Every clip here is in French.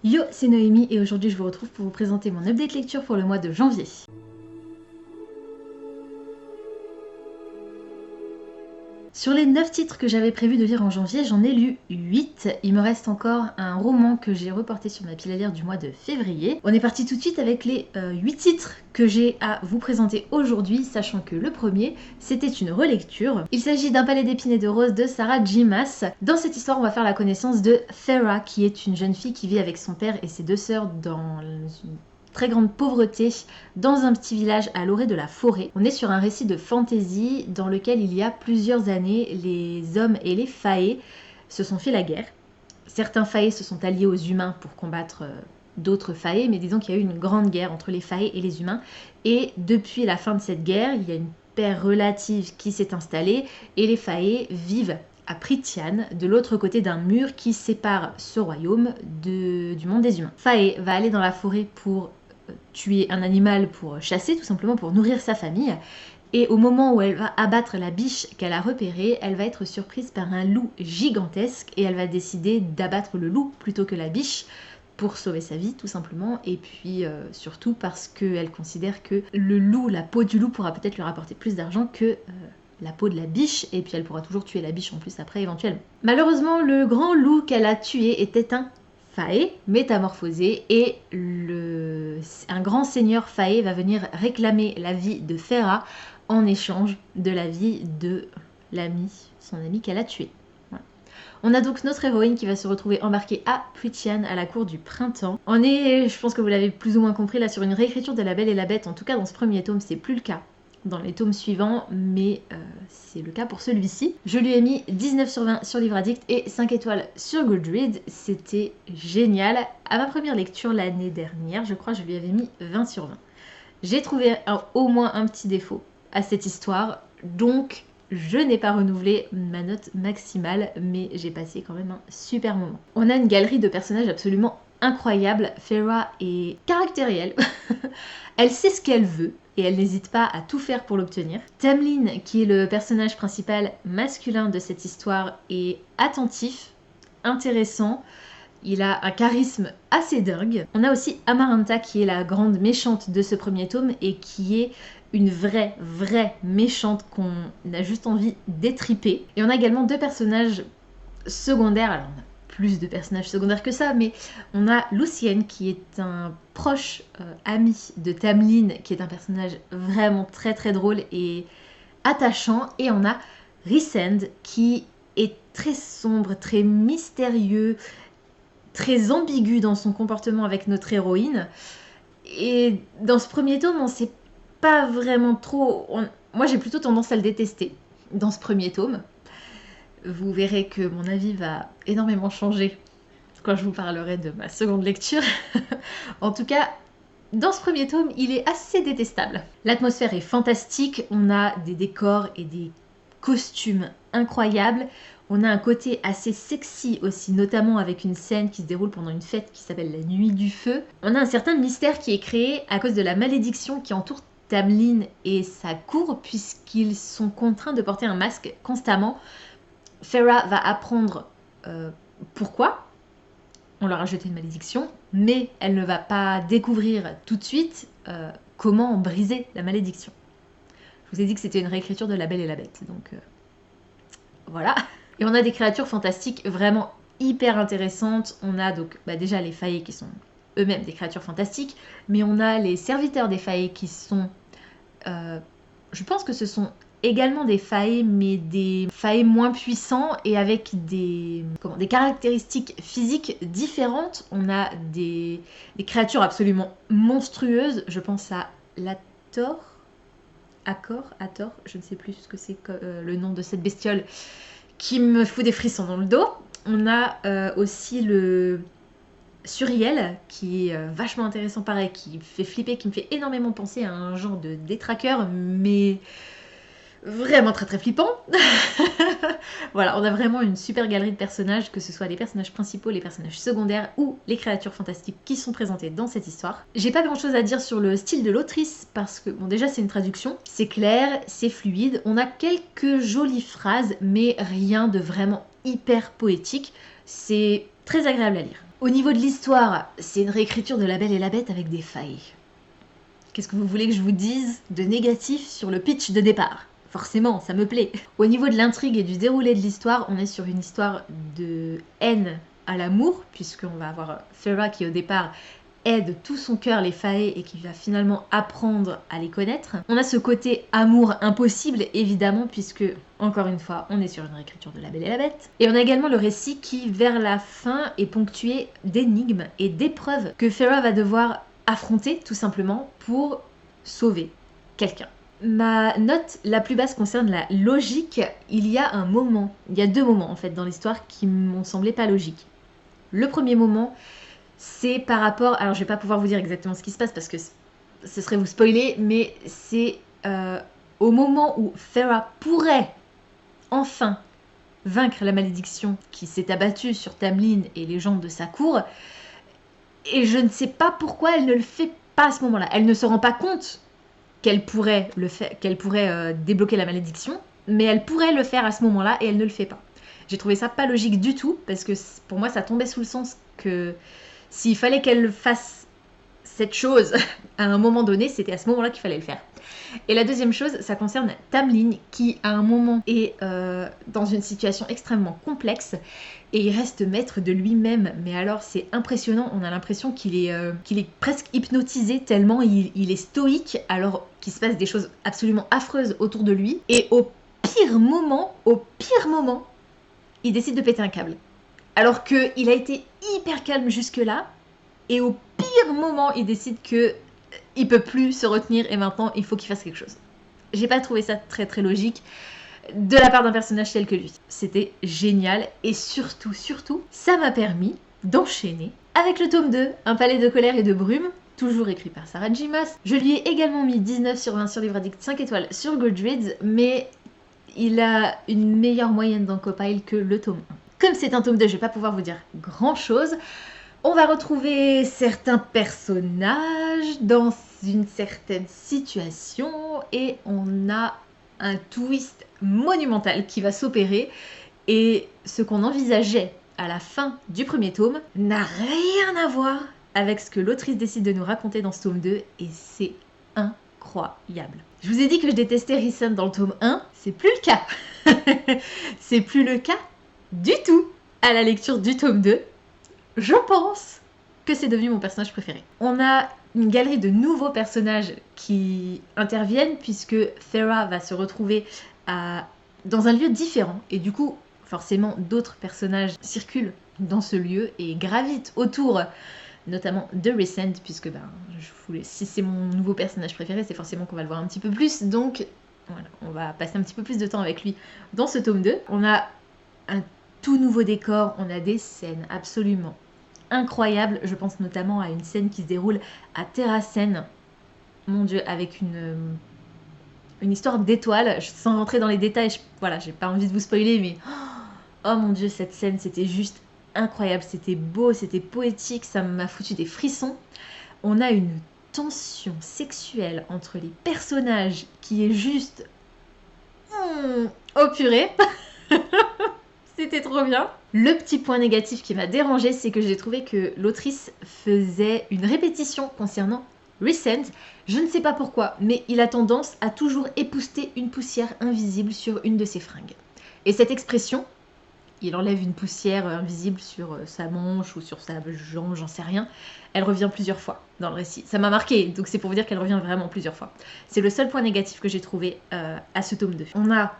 Yo, c'est Noémie et aujourd'hui je vous retrouve pour vous présenter mon update lecture pour le mois de janvier. Sur les 9 titres que j'avais prévu de lire en janvier, j'en ai lu 8. Il me reste encore un roman que j'ai reporté sur ma pile à lire du mois de février. On est parti tout de suite avec les 8 titres que j'ai à vous présenter aujourd'hui, sachant que le premier, c'était une relecture. Il s'agit d'Un palais d'épines et de roses de Sarah J. Maas. Dans cette histoire, on va faire la connaissance de Farah, qui est une jeune fille qui vit avec son père et ses deux sœurs dans une très grande pauvreté dans un petit village à l'orée de la forêt. On est sur un récit de fantasy dans lequel il y a plusieurs années, les hommes et les fae se sont fait la guerre. Certains fae se sont alliés aux humains pour combattre d'autres fae, mais disons qu'il y a eu une grande guerre entre les fae et les humains. Et depuis la fin de cette guerre, il y a une paix relative qui s'est installée et les fae vivent à Prythian, de l'autre côté d'un mur qui sépare ce royaume du monde des humains. Fae va aller dans la forêt pour tuer un animal, pour chasser, tout simplement pour nourrir sa famille. Et au moment où elle va abattre la biche qu'elle a repérée, elle va être surprise par un loup gigantesque et elle va décider d'abattre le loup plutôt que la biche pour sauver sa vie, tout simplement. Et puis surtout parce qu'elle considère que le loup, la peau du loup pourra peut-être lui rapporter plus d'argent que la peau de la biche, et puis elle pourra toujours tuer la biche en plus après éventuellement. Malheureusement, le grand loup qu'elle a tué était un fae métamorphosé et un grand seigneur fae va venir réclamer la vie de Farah en échange de la vie de son ami qu'elle a tué. Voilà. On a donc notre héroïne qui va se retrouver embarquée à Prythian à la cour du printemps. On est, je pense que vous l'avez plus ou moins compris, là sur une réécriture de La Belle et la Bête. En tout cas dans ce premier tome, c'est plus le cas dans les tomes suivants, mais c'est le cas pour celui-ci. Je lui ai mis 19 sur 20 sur Livre Addict et 5 étoiles sur Goodreads. C'était génial. À ma première lecture l'année dernière, je crois, je lui avais mis 20 sur 20. J'ai trouvé au moins un petit défaut à cette histoire, donc je n'ai pas renouvelé ma note maximale, mais j'ai passé quand même un super moment. On a une galerie de personnages absolument incroyable. Farah est caractérielle. Elle sait ce qu'elle veut et elle n'hésite pas à tout faire pour l'obtenir. Tamlin, qui est le personnage principal masculin de cette histoire, est attentif, intéressant. Il a un charisme assez dingue. On a aussi Amaranta qui est la grande méchante de ce premier tome et qui est une vraie méchante qu'on a juste envie d'étriper. Et on a également deux personnages secondaires. Alors on a plus de personnages secondaires que ça, mais on a Lucienne qui est un proche ami de Tamlin, qui est un personnage vraiment très drôle et attachant, et on a Rhysand qui est très sombre, très mystérieux, très ambigu dans son comportement avec notre héroïne. Et dans ce premier tome, on sait pas vraiment trop... Moi j'ai plutôt tendance à le détester dans ce premier tome. Vous verrez que mon avis va énormément changer quand je vous parlerai de ma seconde lecture. En tout cas, dans ce premier tome, il est assez détestable. L'atmosphère est fantastique, on a des décors et des costumes incroyables. On a un côté assez sexy aussi, notamment avec une scène qui se déroule pendant une fête qui s'appelle la Nuit du Feu. On a un certain mystère qui est créé à cause de la malédiction qui entoure Tamlin et sa cour, puisqu'ils sont contraints de porter un masque constamment. Farah va apprendre pourquoi on leur a jeté une malédiction, mais elle ne va pas découvrir tout de suite comment briser la malédiction. Je vous ai dit que c'était une réécriture de La Belle et la Bête, donc voilà. Et on a des créatures fantastiques vraiment hyper intéressantes. On a donc déjà les fae qui sont eux-mêmes des créatures fantastiques, mais on a les serviteurs des fae qui sont... je pense que ce sont également des fae, mais des fae moins puissants et avec des caractéristiques physiques différentes. On a des créatures absolument monstrueuses. Je pense à Hathor, je ne sais plus ce que c'est le nom de cette bestiole qui me fout des frissons dans le dos. On a aussi le Suriel qui est vachement intéressant, pareil, qui fait flipper, qui me fait énormément penser à un genre de détraqueur, mais vraiment très flippant. Voilà, on a vraiment une super galerie de personnages, que ce soit les personnages principaux, les personnages secondaires ou les créatures fantastiques qui sont présentées dans cette histoire. J'ai pas grand chose à dire sur le style de l'autrice parce que, bon, déjà c'est une traduction, c'est clair, c'est fluide, on a quelques jolies phrases, mais rien de vraiment hyper poétique. C'est très agréable à lire. Au niveau de l'histoire, c'est une réécriture de La Belle et la Bête avec des failles. Qu'est-ce que vous voulez que je vous dise de négatif sur le pitch de départ? Forcément, ça me plaît. Au niveau de l'intrigue et du déroulé de l'histoire, on est sur une histoire de haine à l'amour, puisqu'on va avoir Feyre qui au départ aide tout son cœur les Fae et qui va finalement apprendre à les connaître. On a ce côté amour impossible, évidemment, puisque, encore une fois, on est sur une réécriture de La Belle et la Bête. Et on a également le récit qui, vers la fin, est ponctué d'énigmes et d'épreuves que Feyre va devoir affronter, tout simplement, pour sauver quelqu'un. Ma note la plus basse concerne la logique. Il y a deux moments en fait dans l'histoire qui m'ont semblé pas logiques. Le premier moment, c'est par rapport... Alors je vais pas pouvoir vous dire exactement ce qui se passe parce que ce serait vous spoiler, mais c'est au moment où Feyre pourrait enfin vaincre la malédiction qui s'est abattue sur Tamlin et les gens de sa cour. Et je ne sais pas pourquoi elle ne le fait pas à ce moment-là. Elle ne se rend pas compte qu'elle pourrait débloquer la malédiction, mais elle pourrait le faire à ce moment-là et elle ne le fait pas. J'ai trouvé ça pas logique du tout, parce que pour moi ça tombait sous le sens que s'il fallait qu'elle fasse cette chose à un moment donné, c'était à ce moment-là qu'il fallait le faire. Et la deuxième chose, ça concerne Tamlin, qui à un moment est dans une situation extrêmement complexe, et il reste maître de lui-même. Mais alors c'est impressionnant, on a l'impression qu'il est presque hypnotisé tellement il est stoïque, alors qu'il se passe des choses absolument affreuses autour de lui. Et au pire moment, il décide de péter un câble. Alors qu'il a été hyper calme jusque-là, et au pire moment, il décide que il peut plus se retenir et maintenant il faut qu'il fasse quelque chose. J'ai pas trouvé ça très très logique de la part d'un personnage tel que lui. C'était génial et surtout, ça m'a permis d'enchaîner avec le tome 2, Un palais de colère et de brume, toujours écrit par Sarah J. Maas. Je lui ai également mis 19 sur 20 sur Livre Addict 5 étoiles sur Goodreads, mais il a une meilleure moyenne dans Compile que le tome 1. Comme c'est un tome 2, je vais pas pouvoir vous dire grand chose. On va retrouver certains personnages dans une certaine situation et on a un twist monumental qui va s'opérer. Et ce qu'on envisageait à la fin du premier tome n'a rien à voir avec ce que l'autrice décide de nous raconter dans ce tome 2 et c'est incroyable. Je vous ai dit que je détestais Rhysand dans le tome 1, c'est plus le cas. C'est plus le cas du tout à la lecture du tome 2. Je pense que c'est devenu mon personnage préféré. On a une galerie de nouveaux personnages qui interviennent puisque Feyre va se retrouver dans un lieu différent et du coup forcément d'autres personnages circulent dans ce lieu et gravitent autour notamment de Rhysand puisque si c'est mon nouveau personnage préféré c'est forcément qu'on va le voir un petit peu plus, donc voilà, on va passer un petit peu plus de temps avec lui dans ce tome 2. On a un tout nouveau décor, on a des scènes absolument incroyables. Je pense notamment à une scène qui se déroule à Terrasen, mon dieu, avec une histoire d'étoiles. Sans rentrer dans les détails, j'ai pas envie de vous spoiler, mais oh mon dieu, cette scène, c'était juste incroyable. C'était beau, c'était poétique, ça m'a foutu des frissons. On a une tension sexuelle entre les personnages qui est juste... oh purée. C'était trop bien. Le petit point négatif qui m'a dérangé, c'est que j'ai trouvé que l'autrice faisait une répétition concernant Rhysand. Je ne sais pas pourquoi, mais il a tendance à toujours épousseter une poussière invisible sur une de ses fringues. Et cette expression, il enlève une poussière invisible sur sa manche ou sur sa jambe, j'en sais rien, elle revient plusieurs fois dans le récit. Ça m'a marqué, donc c'est pour vous dire qu'elle revient vraiment plusieurs fois. C'est le seul point négatif que j'ai trouvé à ce tome 2. On a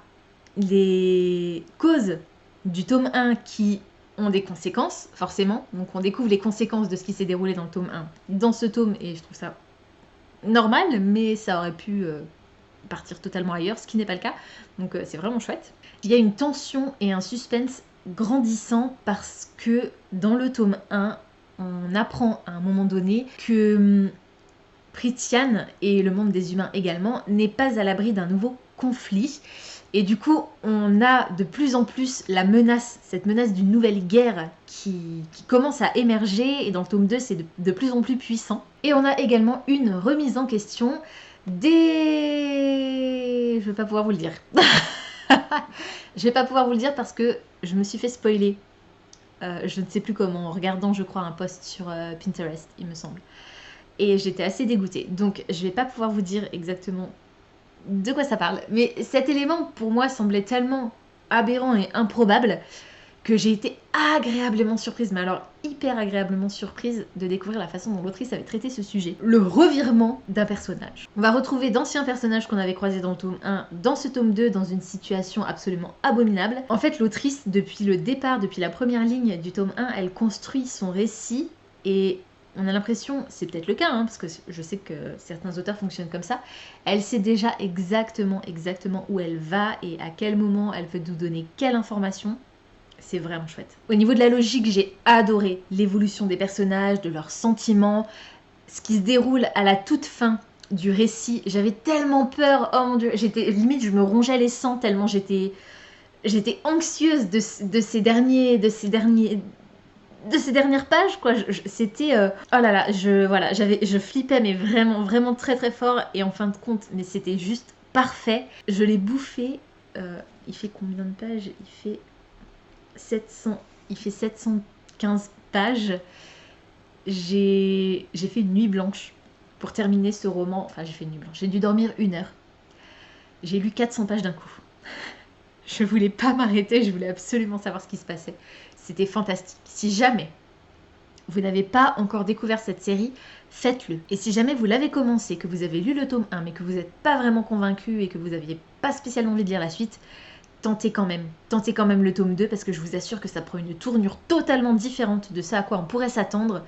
les causes du tome 1 qui ont des conséquences, forcément. Donc on découvre les conséquences de ce qui s'est déroulé dans le tome 1 dans ce tome, et je trouve ça normal, mais ça aurait pu partir totalement ailleurs, ce qui n'est pas le cas. Donc c'est vraiment chouette. Il y a une tension et un suspense grandissant parce que dans le tome 1, on apprend à un moment donné que Prythian et le monde des humains également n'est pas à l'abri d'un nouveau conflit. Et du coup, on a de plus en plus cette menace d'une nouvelle guerre qui commence à émerger. Et dans le tome 2, c'est de plus en plus puissant. Et on a également une remise en question des... Je vais pas pouvoir vous le dire. Je vais pas pouvoir vous le dire parce que je me suis fait spoiler je ne sais plus comment, en regardant je crois un post sur Pinterest, il me semble. Et j'étais assez dégoûtée. Donc je vais pas pouvoir vous dire exactement de quoi ça parle. Mais cet élément pour moi semblait tellement aberrant et improbable que j'ai été agréablement surprise, mais alors hyper agréablement surprise de découvrir la façon dont l'autrice avait traité ce sujet. Le revirement d'un personnage. On va retrouver d'anciens personnages qu'on avait croisés dans le tome 1, dans ce tome 2, dans une situation absolument abominable. En fait, l'autrice, depuis le départ, depuis la première ligne du tome 1, elle construit son récit et on a l'impression, c'est peut-être le cas, hein, parce que je sais que certains auteurs fonctionnent comme ça, elle sait déjà exactement où elle va et à quel moment elle veut nous donner quelle information. C'est vraiment chouette. Au niveau de la logique, j'ai adoré l'évolution des personnages, de leurs sentiments, ce qui se déroule à la toute fin du récit. J'avais tellement peur, oh mon dieu, limite je me rongeais les sangs tellement j'étais anxieuse de ces dernières pages quoi. C'était oh là là, je flippais mais vraiment très très fort et en fin de compte, mais c'était juste parfait. Je l'ai bouffé. Il fait combien de pages? Il fait 715 pages. J'ai fait une nuit blanche pour terminer ce roman. Enfin, j'ai fait une nuit blanche. J'ai dû dormir 1 heure. J'ai lu 400 pages d'un coup. Je voulais pas m'arrêter, je voulais absolument savoir ce qui se passait. C'était fantastique. Si jamais vous n'avez pas encore découvert cette série, faites-le. Et si jamais vous l'avez commencé, que vous avez lu le tome 1, mais que vous n'êtes pas vraiment convaincu et que vous n'aviez pas spécialement envie de lire la suite, tentez quand même le tome 2 parce que je vous assure que ça prend une tournure totalement différente de ça à quoi on pourrait s'attendre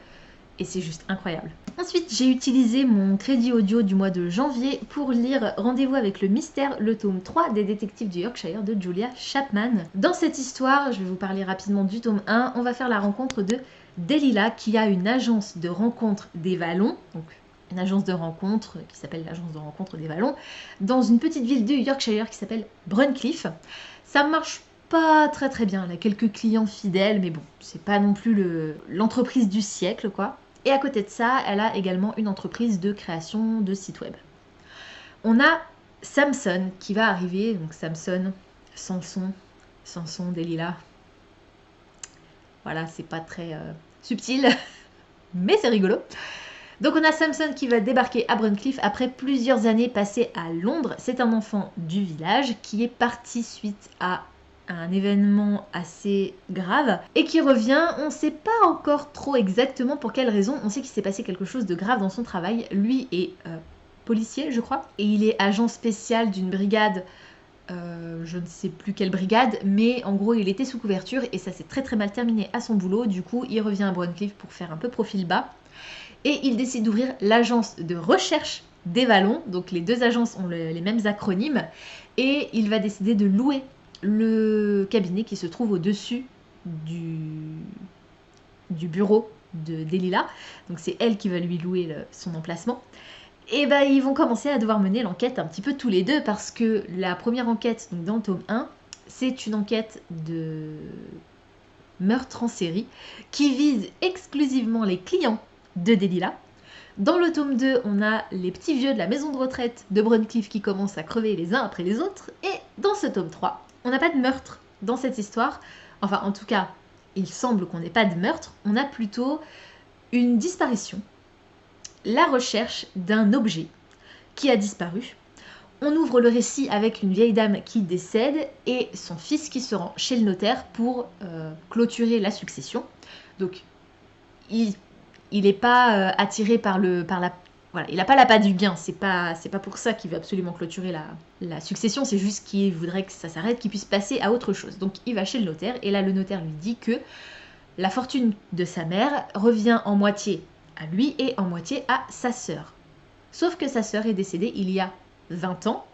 et c'est juste incroyable. Ensuite, j'ai utilisé mon crédit audio du mois de janvier pour lire Rendez-vous avec le mystère, le tome 3 des détectives du Yorkshire de Julia Chapman. Dans cette histoire, je vais vous parler rapidement du tome 1, on va faire la rencontre de Delilah qui a une agence de rencontre des Vallons, donc une agence de rencontre qui s'appelle l'agence de rencontre des Vallons, dans une petite ville du Yorkshire qui s'appelle Bruncliffe. Ça marche pas très bien, elle a quelques clients fidèles, mais bon, c'est pas non plus l'entreprise du siècle, quoi. Et à côté de ça, elle a également une entreprise de création de sites web. On a Samson qui va arriver, donc Samson, Samson, Delilah. Voilà, c'est pas très subtil, mais c'est rigolo. Donc on a Samson qui va débarquer à Bruncliffe après plusieurs années passées à Londres. C'est un enfant du village qui est parti suite à un événement assez grave et qui revient. On ne sait pas encore trop exactement pour quelle raison. On sait qu'il s'est passé quelque chose de grave dans son travail. Lui est policier, je crois, et il est agent spécial d'une brigade. Je ne sais plus quelle brigade, mais en gros il était sous couverture et ça s'est très mal terminé à son boulot. Du coup il revient à Bruncliffe pour faire un peu profil bas. Et il décide d'ouvrir l'agence de recherche des Vallons. Donc les deux agences ont les mêmes acronymes. Et il va décider de louer le cabinet qui se trouve au-dessus du bureau de Delilah. Donc c'est elle qui va lui louer son emplacement. Et ben ils vont commencer à devoir mener l'enquête un petit peu tous les deux. Parce que la première enquête, donc dans le tome 1, c'est une enquête de meurtre en série qui vise exclusivement les clients de Delilah. Dans le tome 2, on a les petits vieux de la maison de retraite de Bruncliffe qui commencent à crever les uns après les autres. Et dans ce tome 3, on n'a pas de meurtre dans cette histoire. Enfin, en tout cas, il semble qu'on n'ait pas de meurtre. On a plutôt une disparition. La recherche d'un objet qui a disparu. On ouvre le récit avec une vieille dame qui décède et son fils qui se rend chez le notaire pour clôturer la succession. Donc, il n'est pas attiré par la... Voilà, il n'a pas l'appât du gain, c'est pas pour ça qu'il veut absolument clôturer la succession, c'est juste qu'il voudrait que ça s'arrête, qu'il puisse passer à autre chose. Donc il va chez le notaire, et là le notaire lui dit que la fortune de sa mère revient en moitié à lui et en moitié à sa sœur. Sauf que sa sœur est décédée il y a 20 ans,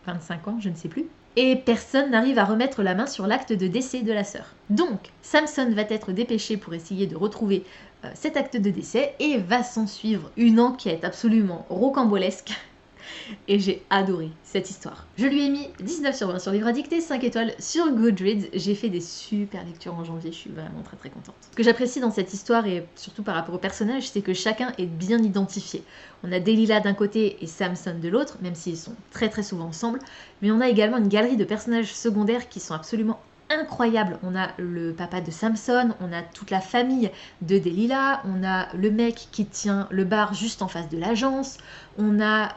25 ans, je ne sais plus, et personne n'arrive à remettre la main sur l'acte de décès de la sœur. Donc Samson va être dépêché pour essayer de retrouver cet acte de décès et va s'en suivre une enquête absolument rocambolesque et j'ai adoré cette histoire. Je lui ai mis 19 sur 20 sur Livre à dictée, 5 étoiles sur Goodreads. J'ai fait des super lectures en janvier, je suis vraiment très contente. Ce que j'apprécie dans cette histoire et surtout par rapport aux personnages, c'est que chacun est bien identifié. On a Delilah d'un côté et Samson de l'autre, même s'ils sont très souvent ensemble, mais on a également une galerie de personnages secondaires qui sont absolument incroyables. On a le papa de Samson, on a toute la famille de Delilah, on a le mec qui tient le bar juste en face de l'agence, on a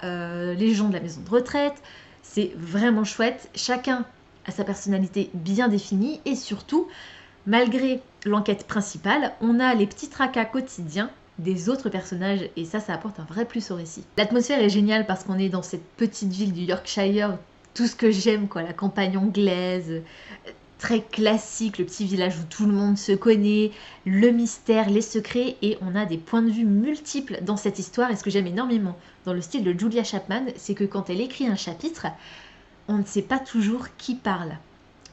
les gens de la maison de retraite. C'est vraiment chouette. Chacun a sa personnalité bien définie et surtout, malgré l'enquête principale, on a les petits tracas quotidiens des autres personnages et ça apporte un vrai plus au récit. L'atmosphère est géniale parce qu'on est dans cette petite ville du Yorkshire, tout ce que j'aime quoi, la campagne anglaise, très classique, le petit village où tout le monde se connaît, le mystère, les secrets et on a des points de vue multiples dans cette histoire et ce que j'aime énormément dans le style de Julia Chapman, c'est que quand elle écrit un chapitre, on ne sait pas toujours qui parle.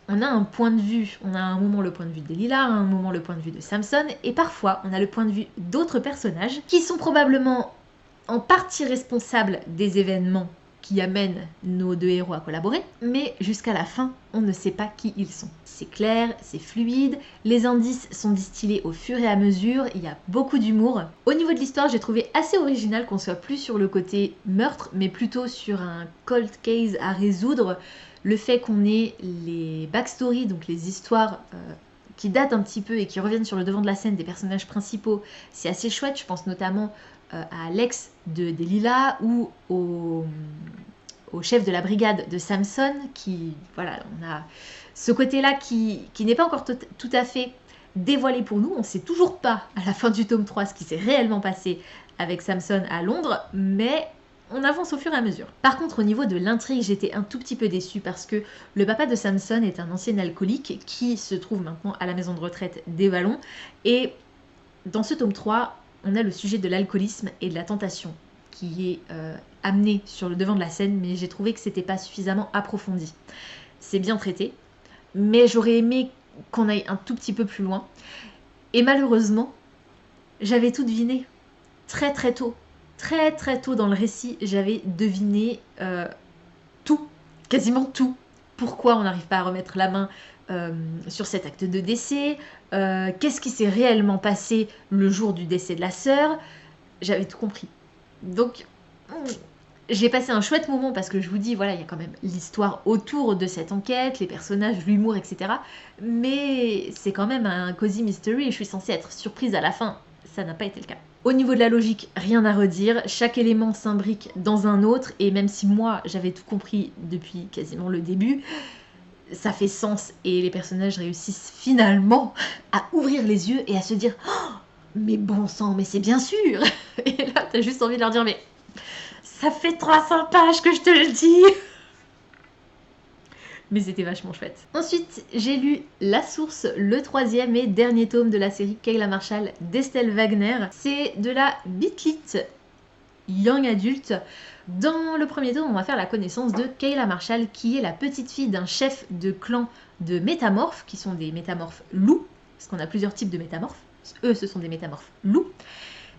On a un point de vue, on a un moment le point de vue de Delilah, un moment le point de vue de Samson, et parfois on a le point de vue d'autres personnages qui sont probablement en partie responsables des événements qui amènent nos deux héros à collaborer, mais jusqu'à la fin, on ne sait pas qui ils sont. C'est clair, c'est fluide, les indices sont distillés au fur et à mesure, il y a beaucoup d'humour. Au niveau de l'histoire, j'ai trouvé assez original qu'on soit plus sur le côté meurtre, mais plutôt sur un cold case à résoudre. Le fait qu'on ait les backstories, donc les histoires qui datent un petit peu et qui reviennent sur le devant de la scène des personnages principaux, c'est assez chouette. Je pense notamment à Alex de Delilah ou au chef de la brigade de Samson, qui, voilà, on a ce côté-là qui n'est pas encore tout à fait dévoilé pour nous. On ne sait toujours pas à la fin du tome 3 ce qui s'est réellement passé avec Samson à Londres, mais on avance au fur et à mesure. Par contre, au niveau de l'intrigue, j'étais un tout petit peu déçue parce que le papa de Samson est un ancien alcoolique qui se trouve maintenant à la maison de retraite des Vallons. Et dans ce tome 3, on a le sujet de l'alcoolisme et de la tentation qui est amené sur le devant de la scène, mais j'ai trouvé que c'était pas suffisamment approfondi. C'est bien traité, mais j'aurais aimé qu'on aille un tout petit peu plus loin. Et malheureusement, j'avais tout deviné très très tôt. Très très tôt dans le récit, j'avais deviné tout, quasiment tout. Pourquoi on n'arrive pas à remettre la main sur cet acte de décès, qu'est-ce qui s'est réellement passé le jour du décès de la sœur, j'avais tout compris. Donc, j'ai passé un chouette moment parce que je vous dis, voilà, il y a quand même l'histoire autour de cette enquête, les personnages, l'humour, etc. Mais c'est quand même un cozy mystery et je suis censée être surprise à la fin. Ça n'a pas été le cas. Au niveau de la logique, rien à redire, chaque élément s'imbrique dans un autre, et même si moi j'avais tout compris depuis quasiment le début, ça fait sens, et les personnages réussissent finalement à ouvrir les yeux et à se dire oh, mais bon sang, mais c'est bien sûr. Et là t'as juste envie de leur dire mais ça fait 300 pages que je te le dis. Mais c'était vachement chouette. Ensuite, j'ai lu La Source, le 3e et dernier tome de la série Kayla Marshall d'Estelle Wagner. C'est de la Bitlit Young Adult. Dans le premier tome, on va faire la connaissance de Kayla Marshall, qui est la petite fille d'un chef de clan de métamorphes, qui sont des métamorphes loups, parce qu'on a plusieurs types de métamorphes. Eux, ce sont des métamorphes loups.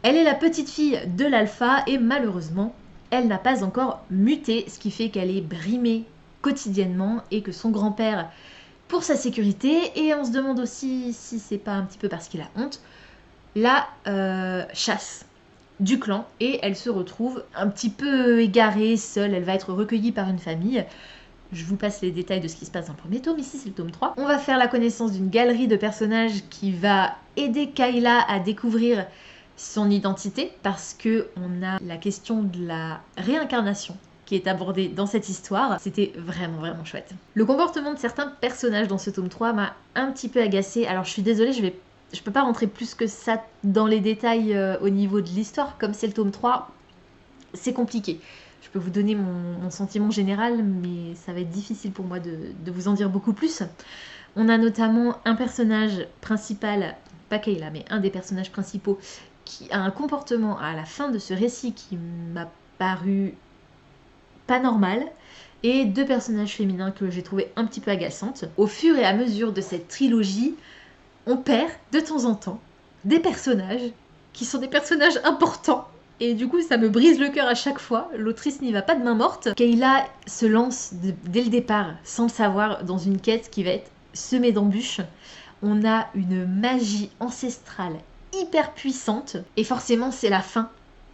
Elle est la petite fille de l'alpha et malheureusement, elle n'a pas encore muté, ce qui fait qu'elle est brimée quotidiennement et que son grand-père, pour sa sécurité, et on se demande aussi si c'est pas un petit peu parce qu'il a honte, la chasse du clan et elle se retrouve un petit peu égarée, seule, elle va être recueillie par une famille. Je vous passe les détails de ce qui se passe dans le premier tome, ici c'est le tome 3. On va faire la connaissance d'une galerie de personnages qui va aider Kayla à découvrir son identité parce que on a la question de la réincarnation qui est abordée dans cette histoire. C'était vraiment vraiment chouette. Le comportement de certains personnages dans ce tome 3 m'a un petit peu agacée. Alors je suis désolée, je peux pas rentrer plus que ça dans les détails au niveau de l'histoire, comme c'est le tome 3, c'est compliqué. Je peux vous donner mon sentiment général, mais ça va être difficile pour moi de vous en dire beaucoup plus. On a notamment un personnage principal, pas Kayla, mais un des personnages principaux, qui a un comportement à la fin de ce récit qui m'a paru pas normal, et deux personnages féminins que j'ai trouvé un petit peu agaçantes. Au fur et à mesure de cette trilogie, on perd de temps en temps des personnages qui sont des personnages importants. Et du coup, ça me brise le cœur à chaque fois. L'autrice n'y va pas de main morte. Kayla se lance dès le départ, sans le savoir, dans une quête qui va être semée d'embûches. On a une magie ancestrale hyper puissante. Et forcément, c'est la fin.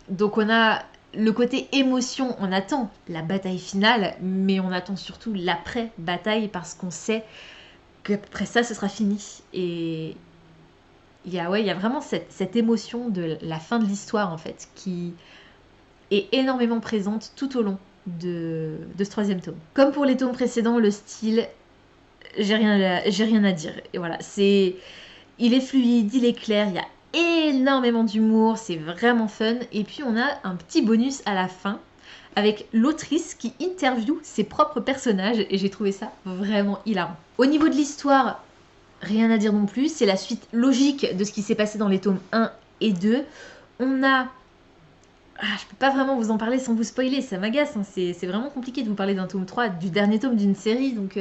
Donc on a le côté émotion. On attend la bataille finale, mais on attend surtout l'après-bataille parce qu'on sait qu'après ça, ce sera fini. Et il y a vraiment cette émotion de la fin de l'histoire, en fait, qui est énormément présente tout au long de ce 3e tome. Comme pour les tomes précédents, le style, j'ai rien à dire. Et voilà, il est fluide, il est clair, il y a énormément d'humour, c'est vraiment fun. Et puis on a un petit bonus à la fin avec l'autrice qui interviewe ses propres personnages et j'ai trouvé ça vraiment hilarant. Au niveau de l'histoire, rien à dire non plus, c'est la suite logique de ce qui s'est passé dans les tomes 1 et 2. On a... je peux pas vraiment vous en parler sans vous spoiler, ça m'agace, hein. C'est vraiment compliqué de vous parler d'un tome 3, du dernier tome d'une série, donc...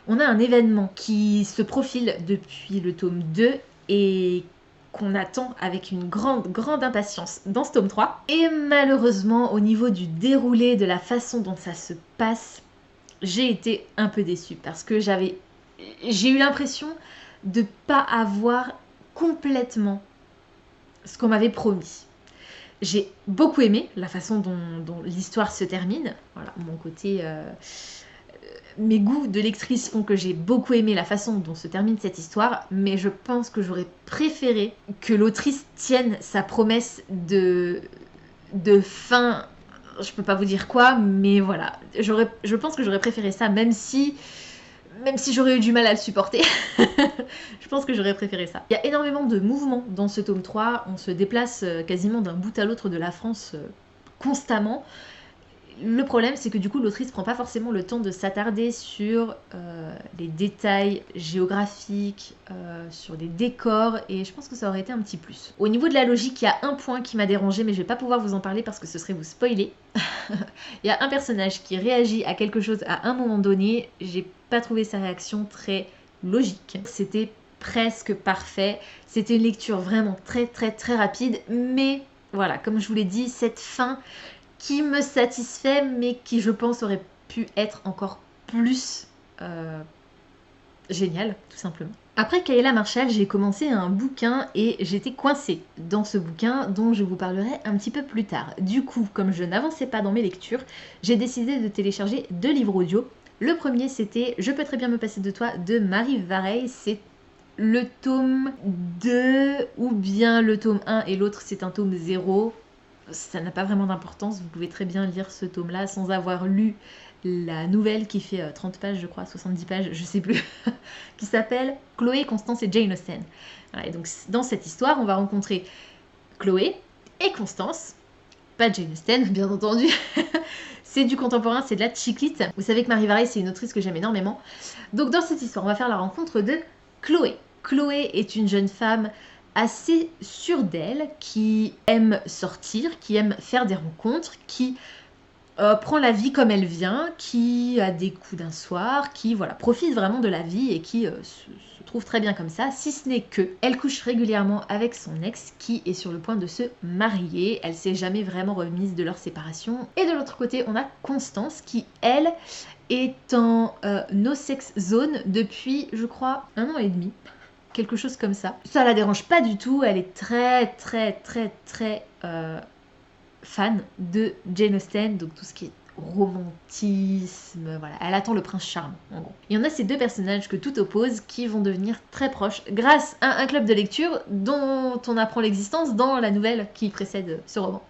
On a un événement qui se profile depuis le tome 2 et qu'on attend avec une grande impatience dans ce tome 3. Et malheureusement, au niveau du déroulé, de la façon dont ça se passe, j'ai été un peu déçue parce que j'ai eu l'impression de ne pas avoir complètement ce qu'on m'avait promis. J'ai beaucoup aimé la façon dont l'histoire se termine. Voilà, mon côté... mes goûts de lectrice font que j'ai beaucoup aimé la façon dont se termine cette histoire, mais je pense que j'aurais préféré que l'autrice tienne sa promesse de fin. Je peux pas vous dire quoi, mais voilà. Je pense que j'aurais préféré ça, même si j'aurais eu du mal à le supporter. Je pense que j'aurais préféré ça. Il y a énormément de mouvements dans ce tome 3. On se déplace quasiment d'un bout à l'autre de la France constamment. Le problème, c'est que du coup, l'autrice prend pas forcément le temps de s'attarder sur les détails géographiques, sur les décors, et je pense que ça aurait été un petit plus. Au niveau de la logique, il y a un point qui m'a dérangé, mais je vais pas pouvoir vous en parler parce que ce serait vous spoiler. Il y a un personnage qui réagit à quelque chose à un moment donné, j'ai pas trouvé sa réaction très logique. C'était presque parfait, c'était une lecture vraiment très rapide, mais voilà, comme je vous l'ai dit, cette fin... qui me satisfait, mais qui, je pense, aurait pu être encore plus génial, tout simplement. Après Kayla Marshall, j'ai commencé un bouquin et j'étais coincée dans ce bouquin dont je vous parlerai un petit peu plus tard. Du coup, comme je n'avançais pas dans mes lectures, j'ai décidé de télécharger 2 livres audio. Le premier, c'était « Je peux très bien me passer de toi » de Marie Vareille. C'est le tome 2 ou bien le tome 1 et l'autre, c'est un tome 0. Ça n'a pas vraiment d'importance, vous pouvez très bien lire ce tome-là sans avoir lu la nouvelle qui fait 30 pages, je crois, 70 pages, je sais plus, qui s'appelle Chloé, Constance et Jane Austen. Voilà, et donc dans cette histoire, on va rencontrer Chloé et Constance, pas Jane Austen, bien entendu. C'est du contemporain, c'est de la chiclite. Vous savez que Marie Vareille, c'est une autrice que j'aime énormément. Donc dans cette histoire, on va faire la rencontre de Chloé. Chloé est une jeune femme assez sûre d'elle, qui aime sortir, qui aime faire des rencontres, qui prend la vie comme elle vient, qui a des coups d'un soir, qui voilà, profite vraiment de la vie et qui se trouve très bien comme ça, si ce n'est que elle couche régulièrement avec son ex qui est sur le point de se marier. Elle s'est jamais vraiment remise de leur séparation. Et de l'autre côté, on a Constance qui, elle, est en no-sex zone depuis, je crois, 1 an et demi. Quelque chose comme ça. Ça la dérange pas du tout, elle est très fan de Jane Austen, donc tout ce qui est romantisme, voilà, elle attend le prince charmant, en gros. Il y en a ces 2 personnages que tout oppose qui vont devenir très proches grâce à un club de lecture dont on apprend l'existence dans la nouvelle qui précède ce roman.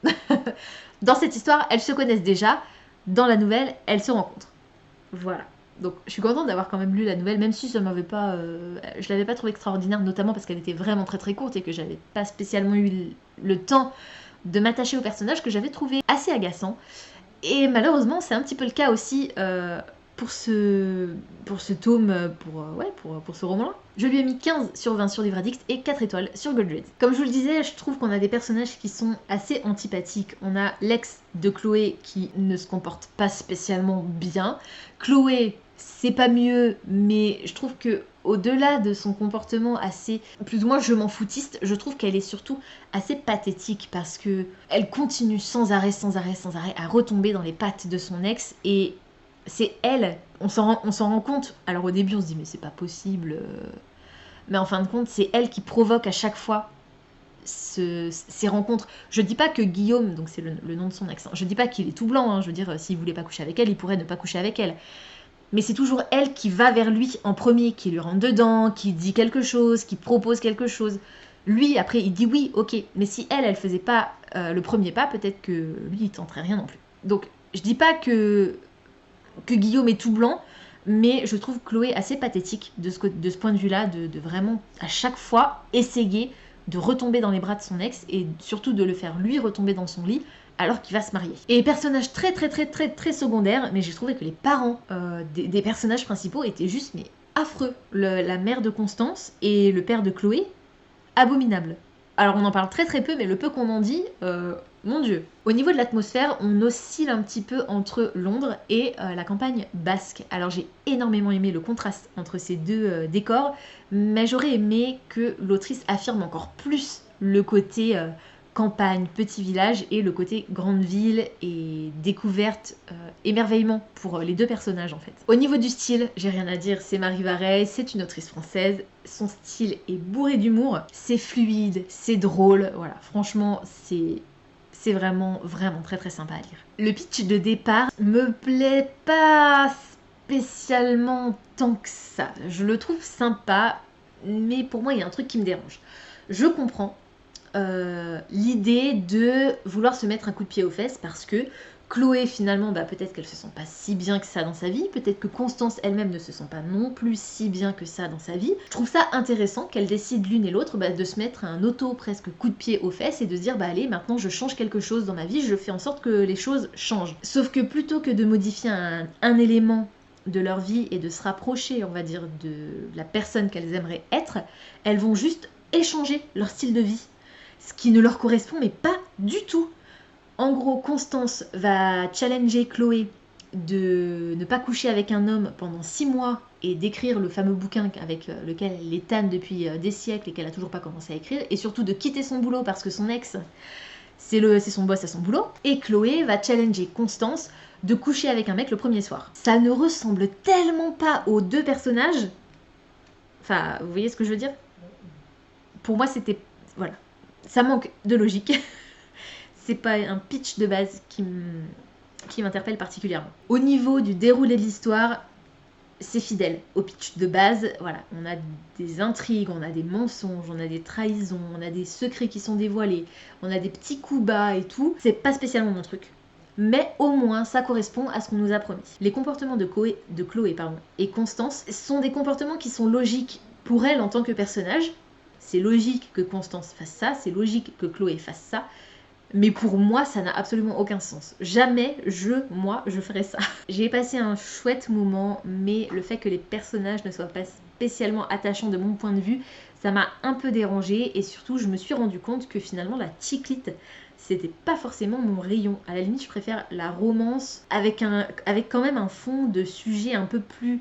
Dans cette histoire, elles se connaissent déjà, dans la nouvelle, elles se rencontrent. Voilà. Donc je suis contente d'avoir quand même lu la nouvelle, même si ça m'avait pas, je l'avais pas trouvée extraordinaire, notamment parce qu'elle était vraiment très courte et que j'avais pas spécialement eu le temps de m'attacher au personnage que j'avais trouvé assez agaçant. Et malheureusement, c'est un petit peu le cas aussi pour ce tome, pour ce roman-là. Je lui ai mis 15 sur 20 sur Livradix et 4 étoiles sur Goodreads. Comme je vous le disais, je trouve qu'on a des personnages qui sont assez antipathiques. On a l'ex de Chloé qui ne se comporte pas spécialement bien. Chloé, c'est pas mieux, mais je trouve que au-delà de son comportement assez, plus ou moins je m'en foutiste, je trouve qu'elle est surtout assez pathétique parce que elle continue sans arrêt à retomber dans les pattes de son ex et c'est elle, on s'en rend compte. Alors au début on se dit mais c'est pas possible, mais en fin de compte c'est elle qui provoque à chaque fois ces rencontres. Je dis pas que Guillaume, donc c'est le nom de son ex, je dis pas qu'il est tout blanc, hein, je veux dire s'il voulait pas coucher avec elle, il pourrait ne pas coucher avec elle. mais c'est toujours elle qui va vers lui en premier, qui lui rentre dedans, qui dit quelque chose, qui propose quelque chose. Lui, après, il dit oui, ok, mais si elle faisait pas le premier pas, peut-être que lui, il tenterait rien non plus. Donc, je dis pas que Guillaume est tout blanc, mais je trouve Chloé assez pathétique de ce point de vue-là, de vraiment à chaque fois essayer de retomber dans les bras de son ex et surtout de le faire lui retomber dans son lit alors qu'il va se marier. Et personnage très secondaire, mais j'ai trouvé que les parents des personnages principaux étaient juste mais affreux. La mère de Constance et le père de Chloé, abominable. Alors on en parle très peu, mais le peu qu'on en dit, mon Dieu. Au niveau de l'atmosphère, on oscille un petit peu entre Londres et la campagne basque. Alors j'ai énormément aimé le contraste entre ces deux décors, mais j'aurais aimé que l'autrice affirme encore plus le côté campagne, petit village et le côté grande ville et découverte, émerveillement pour les deux personnages en fait. Au niveau du style, j'ai rien à dire, c'est Marie Varey, c'est une autrice française, son style est bourré d'humour, c'est fluide, c'est drôle, voilà, franchement c'est vraiment très sympa à lire. Le pitch de départ me plaît pas spécialement tant que ça, je le trouve sympa, mais pour moi il y a un truc qui me dérange. Je comprends l'idée de vouloir se mettre un coup de pied aux fesses parce que Chloé finalement peut-être qu'elle se sent pas si bien que ça dans sa vie, peut-être que Constance elle-même ne se sent pas non plus si bien que ça dans sa vie. Je trouve ça intéressant qu'elles décident l'une et l'autre de se mettre un auto presque coup de pied aux fesses et de se dire allez maintenant je change quelque chose dans ma vie, je fais en sorte que les choses changent. Sauf que plutôt que de modifier un élément de leur vie et de se rapprocher on va dire de la personne qu'elles aimeraient être, elles vont juste échanger leur style de vie. Ce qui ne leur correspond mais pas du tout. En gros, Constance va challenger Chloé de ne pas coucher avec un homme pendant 6 mois et d'écrire le fameux bouquin avec lequel elle les tanne depuis des siècles et qu'elle a toujours pas commencé à écrire, et surtout de quitter son boulot parce que son ex, c'est son boss à son boulot. Et Chloé va challenger Constance de coucher avec un mec le premier soir. Ça ne ressemble tellement pas aux deux personnages. Enfin, vous voyez ce que je veux dire? Pour moi, c'était... Voilà. Ça manque de logique. C'est pas un pitch de base qui m'interpelle particulièrement. Au niveau du déroulé de l'histoire, c'est fidèle au pitch de base. Voilà, on a des intrigues, on a des mensonges, on a des trahisons, on a des secrets qui sont dévoilés, on a des petits coups bas et tout. C'est pas spécialement mon truc. Mais au moins, ça correspond à ce qu'on nous a promis. Les comportements de Chloé et Constance sont des comportements qui sont logiques pour elle en tant que personnage. C'est logique que Constance fasse ça, c'est logique que Chloé fasse ça, mais pour moi, ça n'a absolument aucun sens. Jamais, je ferais ça. J'ai passé un chouette moment, mais le fait que les personnages ne soient pas spécialement attachants de mon point de vue, ça m'a un peu dérangée, et surtout, je me suis rendu compte que finalement, la chiclite, c'était pas forcément mon rayon. À la limite, je préfère la romance avec quand même un fond de sujet un peu plus